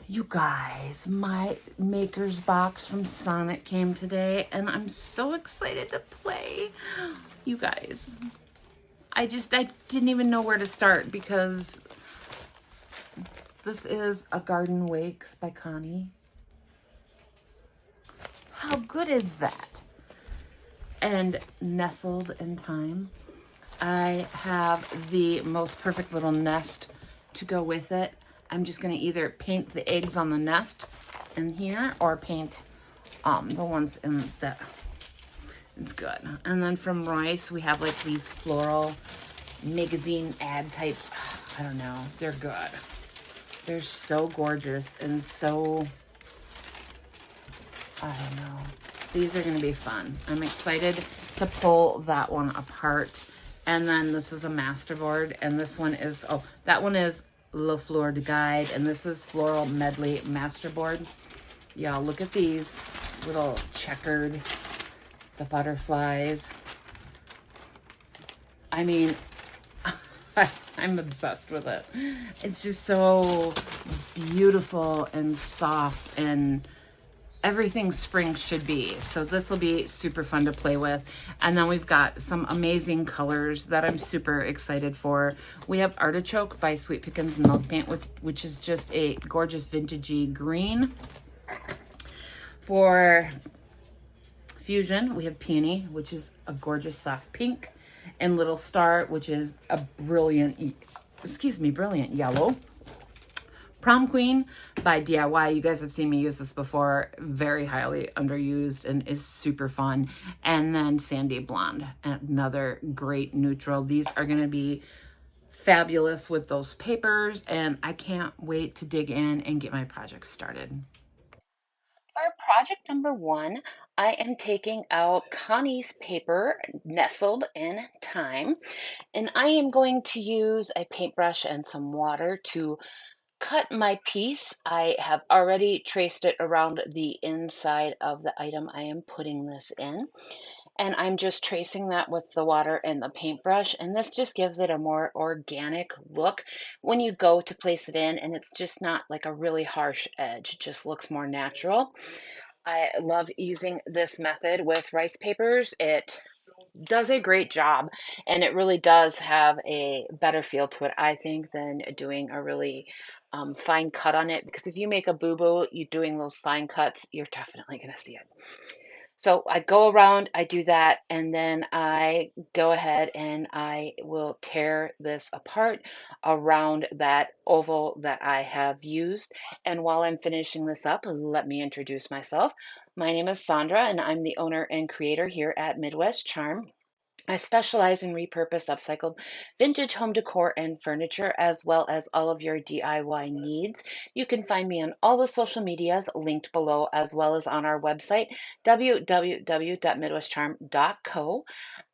You guys, my maker's box from Sonnet came today and I'm so excited to play. You guys, I didn't even know where to start because this is a Garden Wakes by Connie. How good is that? And Nestled in Time. I have the most perfect little nest to go with it. I'm just gonna either paint the eggs on the nest in here or paint the ones in the, it's good. And then from Royce, we have like these floral magazine ad type, I don't know, they're good. They're so gorgeous and so, I don't know. These are gonna be fun. I'm excited to pull that one apart. And then this is a Masterboard, and this one is, oh, that one is Le Fleur de Guide, and this is Floral Medley Masterboard. Y'all, look at these little checkered, the butterflies. I mean, I'm obsessed with it. It's just so beautiful and soft and everything spring should be. So this will be super fun to play with. And then we've got some amazing colors that I'm super excited for. We have Artichoke by Sweet Pickins Milk Paint, which is just a gorgeous vintagey green. For Fusion, we have Peony, which is a gorgeous soft pink. And Little Star, which is a brilliant, brilliant yellow. Prom Queen by DIY. You guys have seen me use this before. Very highly underused and is super fun. And then Sandy Blonde, another great neutral. These are going to be fabulous with those papers, and I can't wait to dig in and get my project started. For project number 1, I am taking out Connie's paper, Nestled in Time, and I am going to use a paintbrush and some water to cut my piece. I have already traced it around the inside of the item I am putting this in. And I'm just tracing that with the water and the paintbrush. And this just gives it a more organic look when you go to place it in. And it's just not like a really harsh edge. It just looks more natural. I love using this method with rice papers. It does a great job, and it really does have a better feel to it, I think, than doing a really fine cut on it, because if you make a boo-boo, you doing those fine cuts, you're definitely going to see it. So I go around, I do that, and then I go ahead and I will tear this apart around that oval that I have used. And while I'm finishing this up, let me introduce myself. My name is Sandra, and I'm the owner and creator here at Midwest Charm. I specialize in repurposed, upcycled, vintage home decor and furniture, as well as all of your DIY needs. You can find me on all the social medias linked below, as well as on our website, www.midwestcharm.co.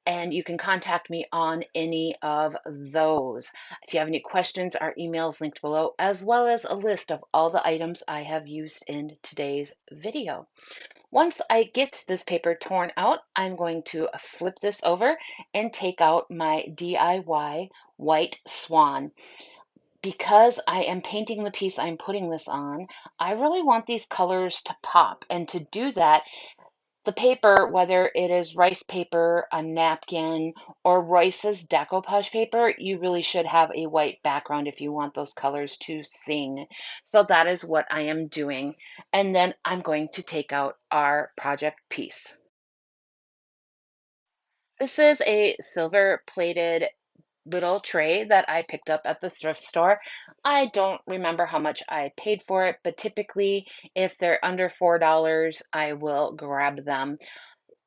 And you can contact me on any of those. If you have any questions, our email is linked below, as well as a list of all the items I have used in today's video. Once I get this paper torn out, I'm going to flip this over and take out my DIY white swan. Because I am painting the piece I'm putting this on, I really want these colors to pop. And to do that, the paper, whether it is rice paper, a napkin, or Royce's decoupage paper, you really should have a white background if you want those colors to sing. So that is what I am doing. And then I'm going to take out our project piece. This is a silver plated little tray that I picked up at the thrift store. I don't remember how much I paid for it, but typically if they're under $4, I will grab them.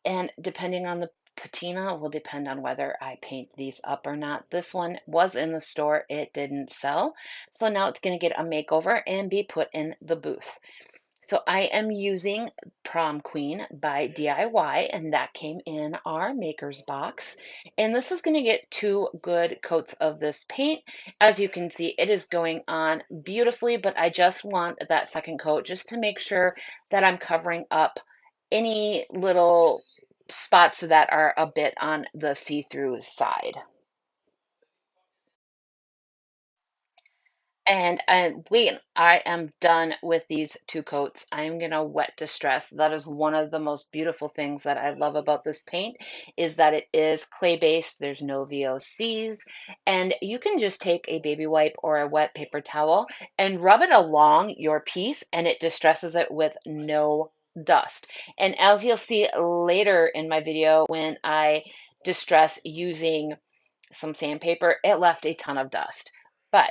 And depending on the patina will depend on whether I paint these up or not. This one was in the store, it didn't sell. So now it's going to get a makeover and be put in the booth. So I am using Prom Queen by DIY, and that came in our maker's box. And this is going to get 2 good coats of this paint. As you can see, it is going on beautifully, but I just want that second coat just to make sure that I'm covering up any little spots that are a bit on the see-through side. And wait, I am done with these two coats. I'm gonna wet distress. That is one of the most beautiful things that I love about this paint is that it is clay based. There's no VOCs, and you can just take a baby wipe or a wet paper towel and rub it along your piece, and it distresses it with no dust. And as you'll see later in my video, when I distress using some sandpaper, it left a ton of dust. But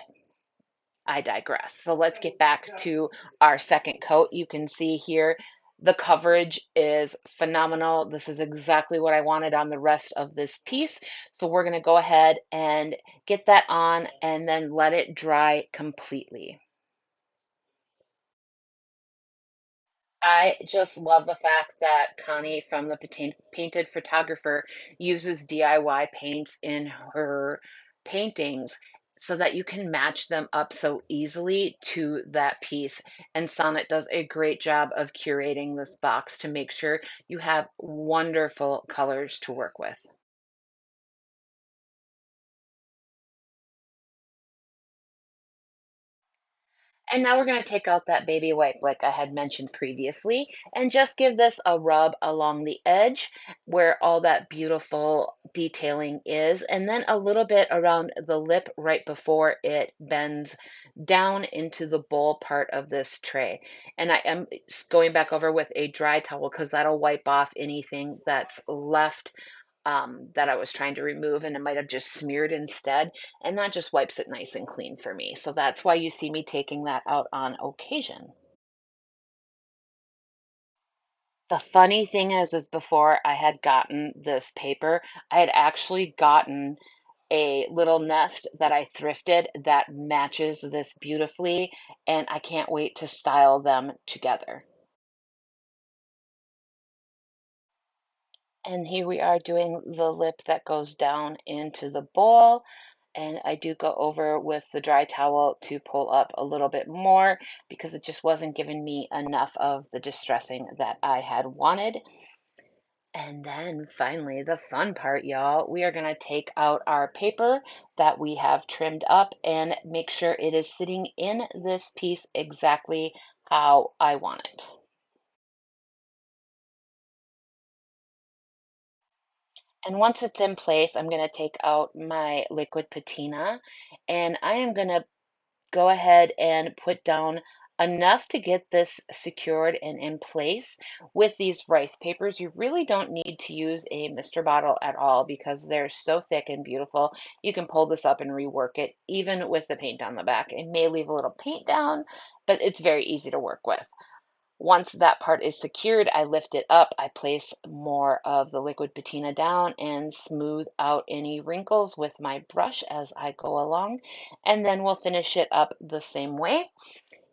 I digress. So let's get back to our second coat. You can see here the coverage is phenomenal. This is exactly what I wanted on the rest of this piece. So we're going to go ahead and get that on and then let it dry completely. I just love the fact that Connie from the Painted Photographer uses DIY paints in her paintings so that you can match them up so easily to that piece. And Sonnet does a great job of curating this box to make sure you have wonderful colors to work with. And now we're going to take out that baby wipe like I had mentioned previously and just give this a rub along the edge where all that beautiful detailing is, and then a little bit around the lip right before it bends down into the bowl part of this tray. And I am going back over with a dry towel because that'll wipe off anything that's left that I was trying to remove, and it might have just smeared instead, and that just wipes it nice and clean for me. So that's why you see me taking that out on occasion. The funny thing is before I had gotten this paper, I had actually gotten a little nest that I thrifted that matches this beautifully, and I can't wait to style them together. And here we are doing the lip that goes down into the bowl. And I do go over with the dry towel to pull up a little bit more because it just wasn't giving me enough of the distressing that I had wanted. And then finally, the fun part, y'all, we are going to take out our paper that we have trimmed up and make sure it is sitting in this piece exactly how I want it. And once it's in place, I'm going to take out my liquid patina and I am going to go ahead and put down enough to get this secured and in place. With these rice papers, you really don't need to use a mister bottle at all because they're so thick and beautiful. You can pull this up and rework it even with the paint on the back. It may leave a little paint down, but it's very easy to work with. Once that part is secured, I lift it up, I place more of the liquid patina down and smooth out any wrinkles with my brush as I go along, and then we'll finish it up the same way.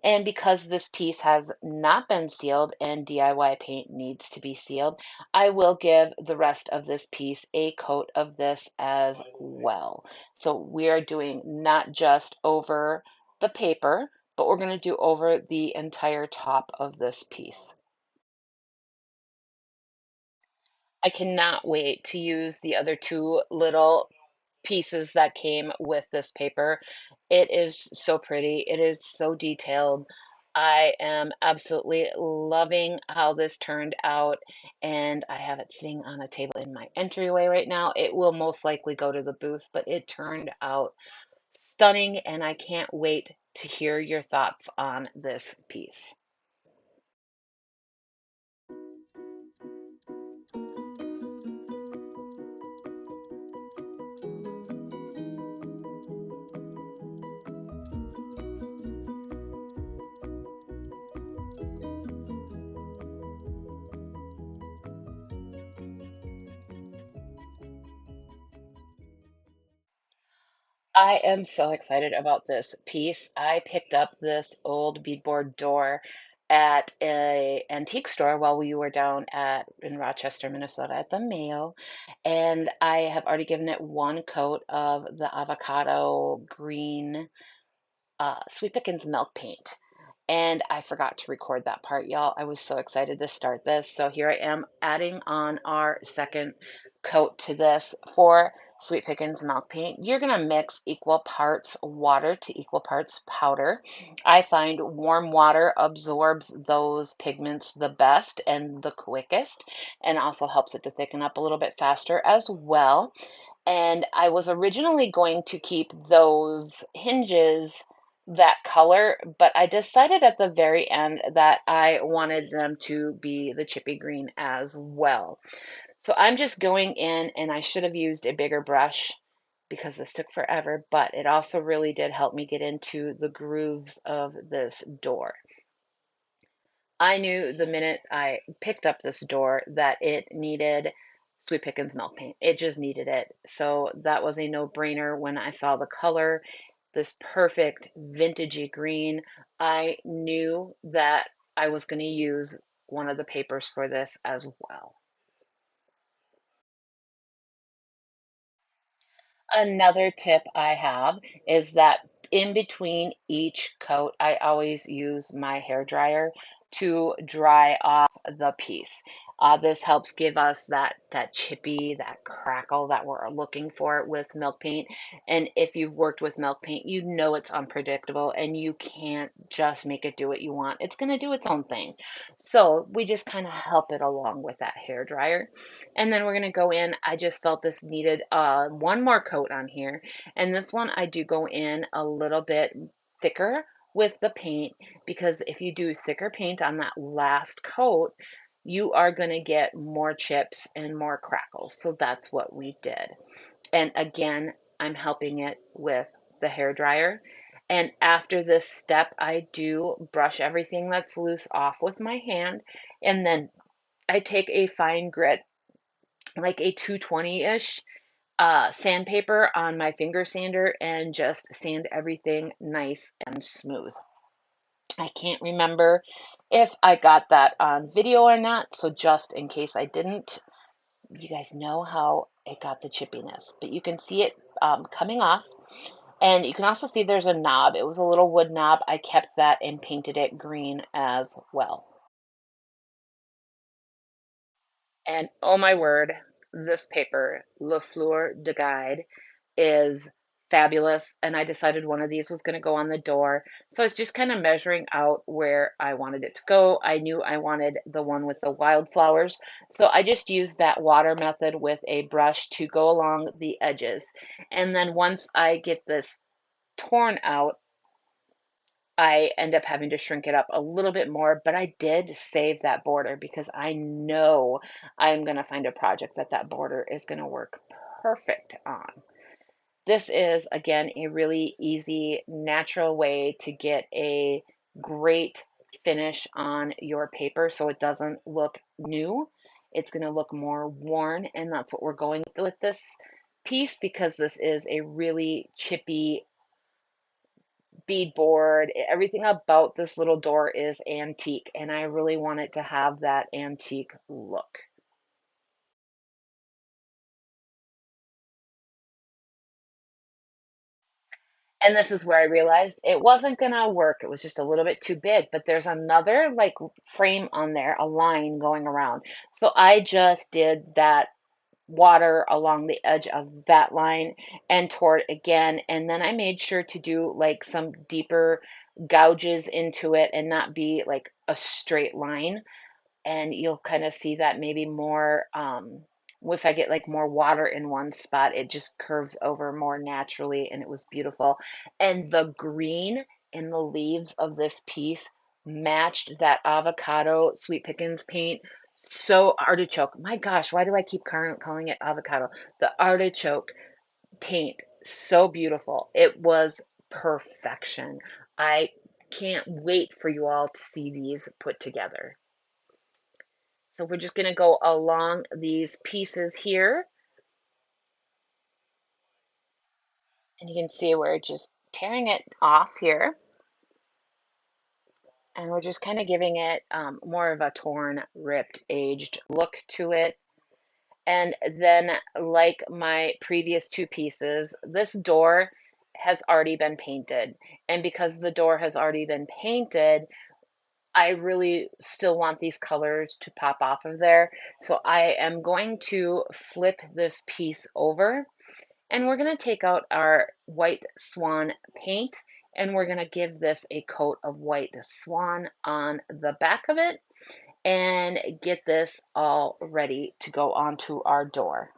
And because this piece has not been sealed and DIY paint needs to be sealed, I will give the rest of this piece a coat of this as well. So we are doing not just over the paper, but we're going to do over the entire top of this piece. I cannot wait to use the other two little pieces that came with this paper. It is so pretty. It is so detailed. I am absolutely loving how this turned out, and I have it sitting on a table in my entryway right now. It will most likely go to the booth, but it turned out stunning, and I can't wait to hear your thoughts on this piece. I am so excited about this piece. I picked up this old beadboard door at a antique store while we were down at in Rochester, Minnesota at the Mayo, and I have already given it one coat of the avocado green Sweet Pickins milk paint. And I forgot to record that part, y'all. I was so excited to start this. So here I am adding on our second coat to this. For Sweet Pickins milk paint, you're going to mix equal parts water to equal parts powder. I find warm water absorbs those pigments the best and the quickest, and also helps it to thicken up a little bit faster as well. And I was originally going to keep those hinges that color, but I decided at the very end that I wanted them to be the chippy green as well. So I'm just going in, and I should have used a bigger brush because this took forever, but it also really did help me get into the grooves of this door. I knew the minute I picked up this door that it needed Sweet Pickins milk paint. It just needed it. So that was a no-brainer when I saw the color, this perfect vintagey green. I knew that I was going to use one of the papers for this as well. Another tip I have is that in between each coat, I always use my hair dryer to dry off the piece. This helps give us that chippy, that crackle that we're looking for with milk paint. And if you've worked with milk paint, you know it's unpredictable and you can't just make it do what you want. It's going to do its own thing. So we just kind of help it along with that hair dryer. And then we're going to go in. I just felt this needed one more coat on here. And this one I do go in a little bit thicker with the paint, because if you do thicker paint on that last coat, you are going to get more chips and more crackles. So that's what we did. And again, I'm helping it with the hair dryer. And after this step, I do brush everything that's loose off with my hand. And then I take a fine grit, like a 220-ish sandpaper on my finger sander, and just sand everything nice and smooth. I can't remember if I got that on video or not, so just in case I didn't, you guys know how it got the chippiness, but you can see it coming off. And you can also see there's a knob. It was a little wood knob. I kept that and painted it green as well. And oh my word, this paper, Le Fleur de Guide, is fabulous. And I decided one of these was going to go on the door. So I was just kind of measuring out where I wanted it to go. I knew I wanted the one with the wildflowers. So I just used that water method with a brush to go along the edges. And then once I get this torn out, I end up having to shrink it up a little bit more, but I did save that border because I know I'm going to find a project that that border is going to work perfect on. This is, again, a really easy, natural way to get a great finish on your paper so it doesn't look new. It's going to look more worn, and that's what we're going with this piece, because this is a really chippy beadboard. Everything about this little door is antique, and I really want it to have that antique look. And this is where I realized it wasn't gonna work. It was just a little bit too big, but there's another like frame on there, a line going around. So I just did that water along the edge of that line and tore it again. And then I made sure to do like some deeper gouges into it and not be like a straight line, and you'll kind of see that maybe more if I get like more water in one spot, it just curves over more naturally, and it was beautiful. And the green in the leaves of this piece matched that avocado Sweet Pickins paint. So artichoke. My gosh, why do I keep calling it avocado? The artichoke paint, so beautiful. It was perfection. I can't wait for you all to see these put together. So we're just going to go along these pieces here, and you can see we're just tearing it off here, and we're just kind of giving it more of a torn, ripped, aged look to it. And then, like my previous two pieces, this door has already been painted. And because the door has already been painted, I really still want these colors to pop off of there. So I am going to flip this piece over, And we're going to take out our white swan paint and we're going to give this a coat of white swan on the back of it and get this all ready to go onto our door.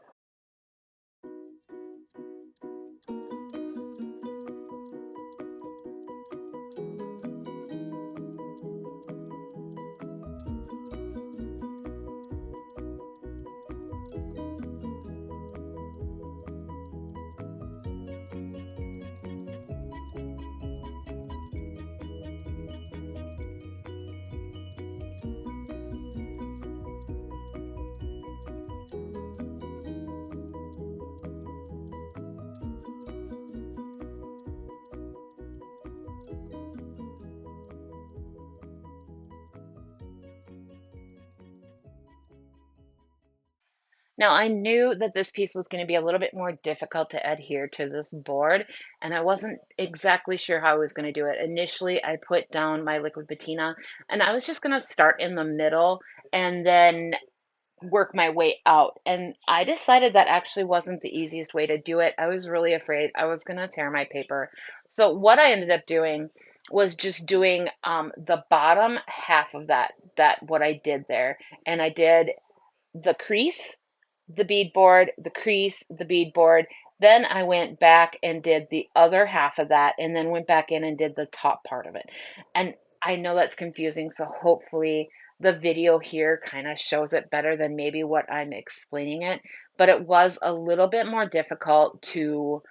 Now, I knew that this piece was going to be a little bit more difficult to adhere to this board, and I wasn't exactly sure how I was going to do it. Initially, I put down my liquid patina, and I was just going to start in the middle and then work my way out. And I decided that actually wasn't the easiest way to do it. I was really afraid I was going to tear my paper. So what I ended up doing was just doing the bottom half of that what I did there. And I did the crease, the beadboard, the crease, the beadboard. Then I went back and did the other half of that, and then went back in and did the top part of it. And I know that's confusing, so hopefully the video here kind of shows it better than maybe what I'm explaining it. But it was a little bit more difficult to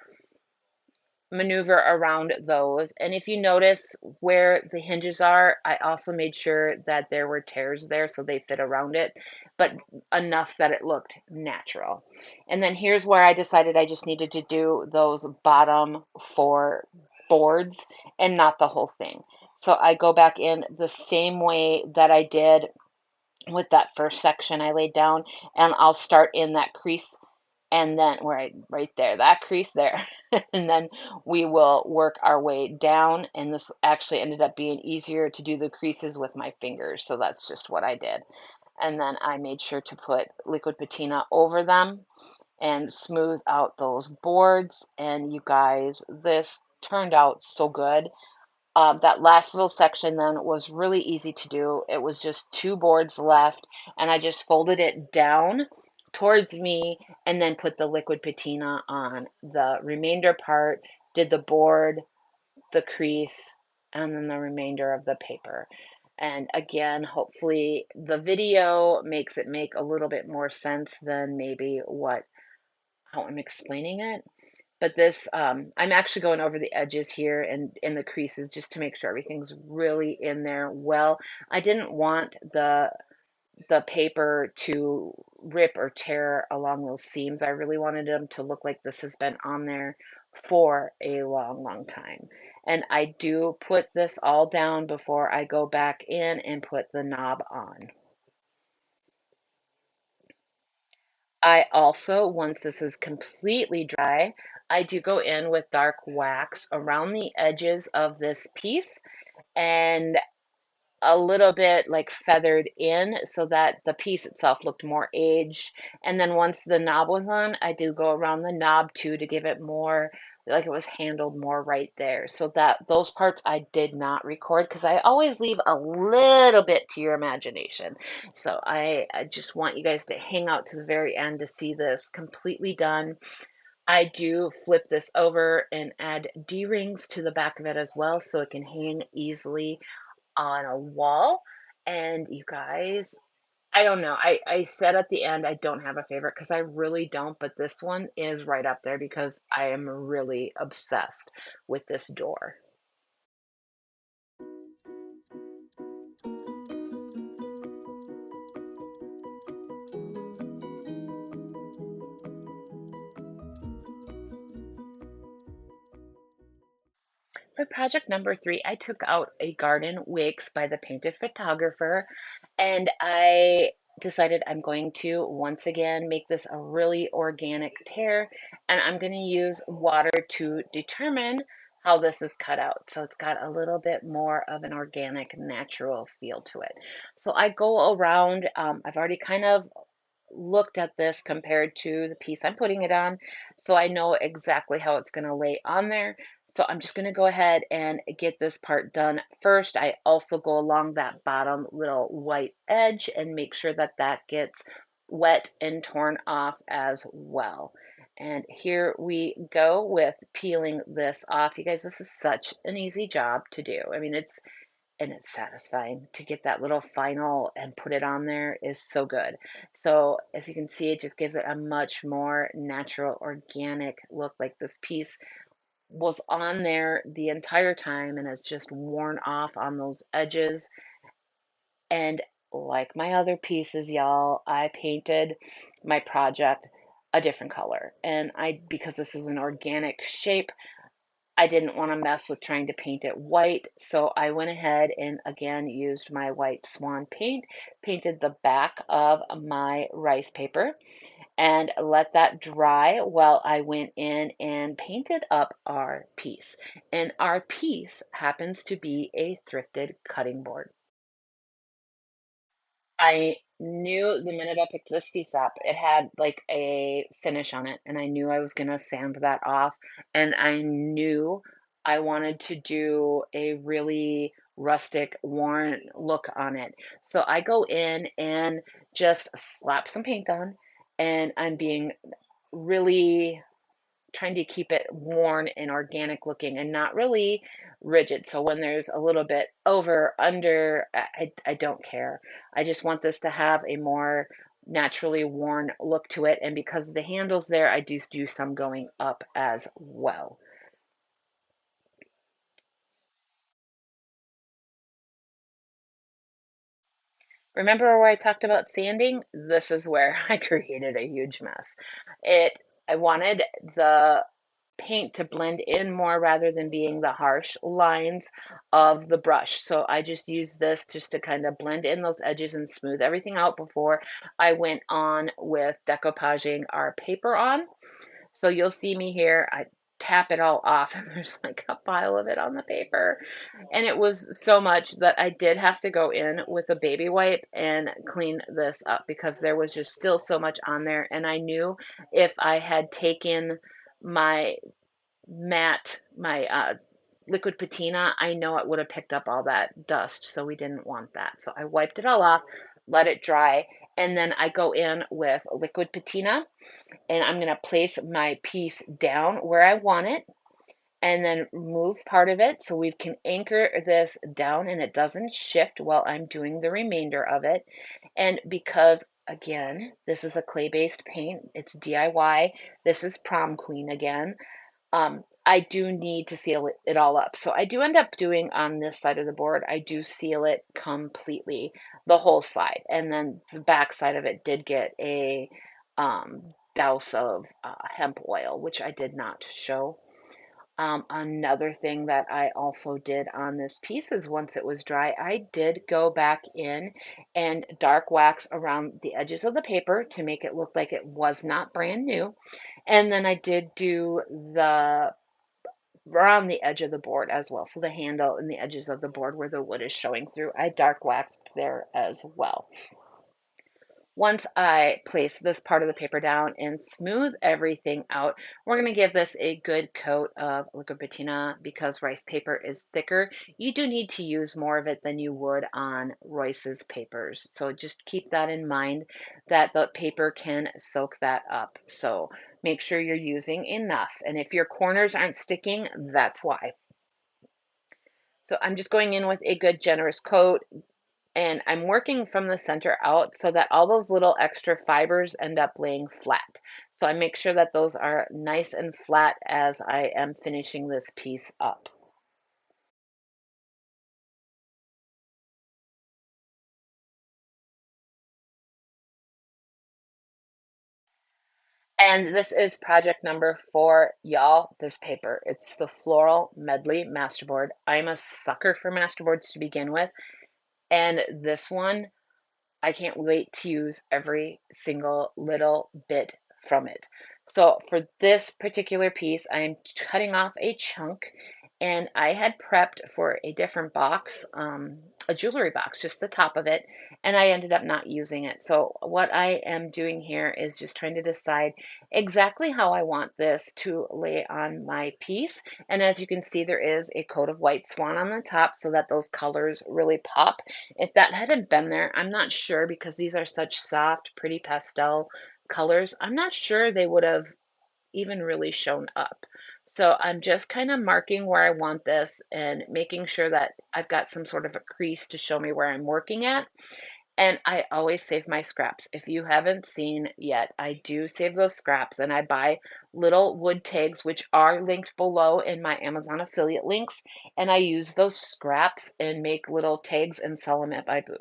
maneuver around those. And if you notice where the hinges are, I also made sure that there were tears there so they fit around it, but enough that it looked natural. And then here's where I decided I just needed to do those bottom four boards and not the whole thing. So I go back in the same way that I did with that first section I laid down, and I'll start in that crease and then right there, that crease there, and then we will work our way down. And this actually ended up being easier to do the creases with my fingers, so that's just what I did. And then I made sure to put liquid patina over them and smooth out those boards. And you guys, this turned out so good. That last little section then was really easy to do. It was just two boards left, and I just folded it down towards me and then put the liquid patina on the remainder part, did the board, the crease, and then the remainder of the paper. And again, hopefully the video makes it make a little bit more sense than maybe how I'm explaining it. But this, I'm actually going over the edges here and in the creases just to make sure everything's really in there well. I didn't want the paper to rip or tear along those seams. I really wanted them to look like this has been on there for a long, long time. And I do put this all down before I go back in and put the knob on. I also, once this is completely dry, I do go in with dark wax around the edges of this piece and a little bit like feathered in so that the piece itself looked more aged. And then once the knob was on, I do go around the knob too to give it more like it was handled more right there. So that those parts I did not record because I always leave a little bit to your imagination. So I just want you guys to hang out to the very end to see this completely done. I do flip this over and add D-rings to the back of it as well so it can hang easily on a wall. And you guys, I don't know. I said at the end I don't have a favorite because I really don't, but this one is right up there because I am really obsessed with this door. For project number 3, I took out a garden wicks by the Painted Photographer, and I decided I'm going to once again make this a really organic tear, and I'm going to use water to determine how this is cut out. So it's got a little bit more of an organic, natural feel to it. So I go around, I've already kind of looked at this compared to the piece I'm putting it on, so I know exactly how it's going to lay on there. So I'm just going to go ahead and get this part done first. I also go along that bottom little white edge and make sure that that gets wet and torn off as well. And here we go with peeling this off. You guys, this is such an easy job to do. I mean, it's satisfying to get that little final and put it on there is so good. So as you can see, it just gives it a much more natural, organic look. Like this piece was on there the entire time and has just worn off on those edges. And like my other pieces, y'all, I painted my project a different color. And because this is an organic shape, I didn't want to mess with trying to paint it white, so I went ahead and again used my white swan paint, painted the back of my rice paper, and let that dry while I went in and painted up our piece. And our piece happens to be a thrifted cutting board. I knew the minute I picked this piece up, it had like a finish on it, and I knew I was gonna sand that off, and I knew I wanted to do a really rustic, worn look on it. So I go in and just slap some paint on, and I'm being really trying to keep it worn and organic looking and not really rigid. So when there's a little bit over, under, I don't care. I just want this to have a more naturally worn look to it. And because the handle's there, I do some going up as well. Remember where I talked about sanding? This is where I created a huge mess. I wanted the paint to blend in more rather than being the harsh lines of the brush. So I just used this just to kind of blend in those edges and smooth everything out before I went on with decoupaging our paper on. So you'll see me here, I tap it all off and there's like a pile of it on the paper. And it was so much that I did have to go in with a baby wipe and clean this up because there was just still so much on there. And I knew if I had taken my liquid patina, I know it would have picked up all that dust. So we didn't want that. So I wiped it all off, let it dry. And then I go in with liquid patina and I'm going to place my piece down where I want it and then move part of it so we can anchor this down and it doesn't shift while I'm doing the remainder of it. And because again, this is a clay-based paint, it's DIY. This is Prom Queen again. I do need to seal it all up. So I do end up doing on this side of the board, I do seal it completely, the whole side. And then the back side of it did get a douse of hemp oil, which I did not show. Another thing that I also did on this piece is once it was dry, I did go back in and dark wax around the edges of the paper to make it look like it was not brand new. And then I did do the around the edge of the board as well. So the handle and the edges of the board where the wood is showing through, I dark waxed there as well. Once I place this part of the paper down and smooth everything out, we're going to give this a good coat of liquid patina because rice paper is thicker. You do need to use more of it than you would on Royce's papers. So just keep that in mind that the paper can soak that up. So make sure you're using enough. And if your corners aren't sticking, that's why. So I'm just going in with a good generous coat, and I'm working from the center out so that all those little extra fibers end up laying flat. So I make sure that those are nice and flat as I am finishing this piece up. And this is project number 4, y'all. This paper, it's the Floral Medley Masterboard. I'm a sucker for Masterboards to begin with, and this one I can't wait to use every single little bit from it. So for this particular piece, I am cutting off a chunk and I had prepped for a different box, a jewelry box, just the top of it, and I ended up not using it. So what I am doing here is just trying to decide exactly how I want this to lay on my piece. And as you can see, there is a coat of white swan on the top so that those colors really pop. If that hadn't been there, I'm not sure, because these are such soft, pretty pastel colors, I'm not sure they would have even really shown up. So I'm just kind of marking where I want this and making sure that I've got some sort of a crease to show me where I'm working at. And I always save my scraps. If you haven't seen yet, I do save those scraps, and I buy little wood tags, which are linked below in my Amazon affiliate links. And I use those scraps and make little tags and sell them at my booth.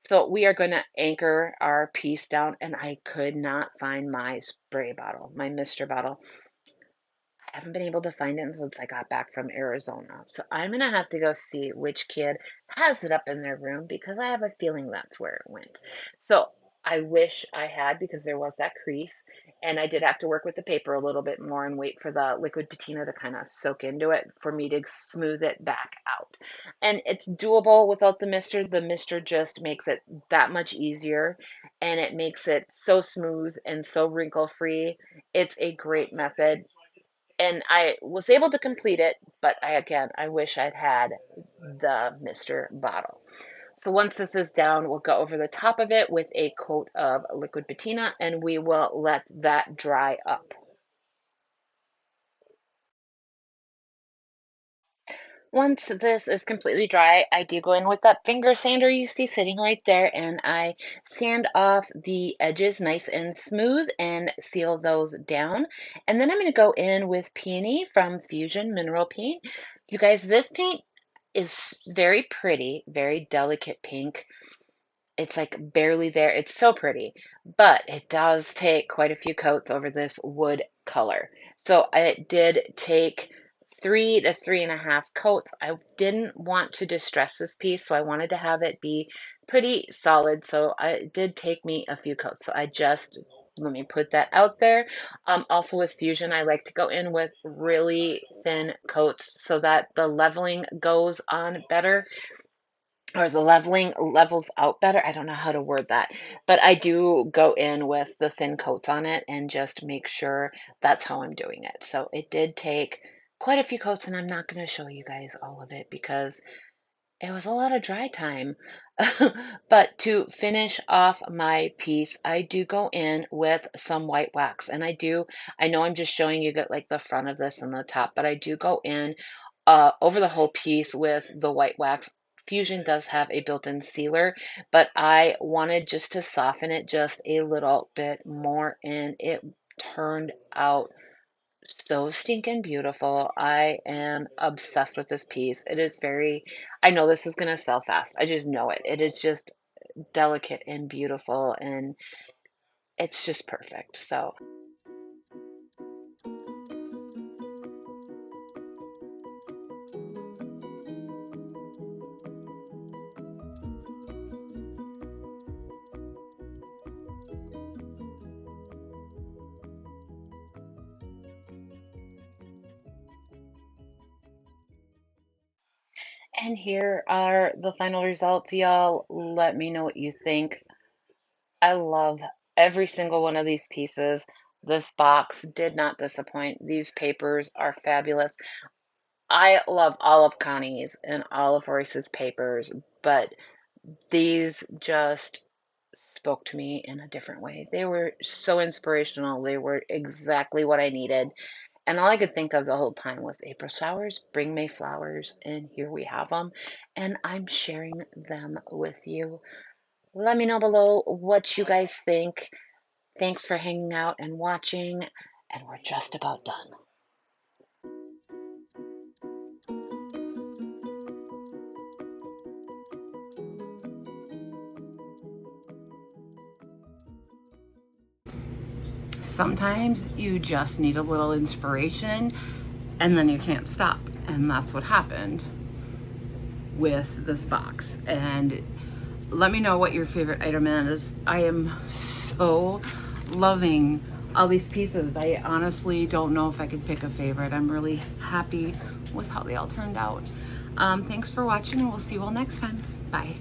So we are going to anchor our piece down, and I could not find my spray bottle, my Mr. bottle. I haven't been able to find it since I got back from Arizona. So I'm going to have to go see which kid has it up in their room, because I have a feeling that's where it went. So I wish I had, because there was that crease, and I did have to work with the paper a little bit more and wait for the liquid patina to kind of soak into it for me to smooth it back out. And it's doable without the mister. The mister just makes it that much easier, and it makes it so smooth and so wrinkle free. It's a great method, and I was able to complete it, but I wish I'd had the Mr. bottle. So once this is down, we'll go over the top of it with a coat of liquid patina, and we will let that dry up. Once this is completely dry, I do go in with that finger sander you see sitting right there, and I sand off the edges nice and smooth and seal those down. And then I'm going to go in with Peony from Fusion Mineral Paint. You guys, this paint is very pretty, very delicate pink. It's like barely there. It's so pretty, but it does take quite a few coats over this wood color. So I did take 3 to 3.5 coats. I didn't want to distress this piece, so I wanted to have it be pretty solid. So it did take me a few coats. So I just, let me put that out there. Also with Fusion, I like to go in with really thin coats so that the leveling goes on better, or the leveling levels out better. I don't know how to word that, but I do go in with the thin coats on it and just make sure that's how I'm doing it. So it did take quite a few coats, and I'm not going to show you guys all of it because it was a lot of dry time. But to finish off my piece, I do go in with some white wax, and I know I'm just showing you like the front of this and the top, but I do go in over the whole piece with the white wax. Fusion does have a built-in sealer, but I wanted just to soften it just a little bit more, and it turned out so stinking beautiful. I am obsessed with this piece. It is very, I know this is going to sell fast. I just know it. It is just delicate and beautiful, and it's just perfect. So and here are the final results, y'all. Let me know what you think. I love every single one of these pieces. This box did not disappoint. These papers are fabulous. I love all of Connie's and all of Royce's papers, but these just spoke to me in a different way. They were so inspirational. They were exactly what I needed. And all I could think of the whole time was April showers, bring May flowers, and here we have them. And I'm sharing them with you. Let me know below what you guys think. Thanks for hanging out and watching, and we're just about done. Sometimes you just need a little inspiration, and then you can't stop. And that's what happened with this box. And let me know what your favorite item is. I am so loving all these pieces. I honestly don't know if I could pick a favorite. I'm really happy with how they all turned out. Thanks for watching, and we'll see you all next time. Bye.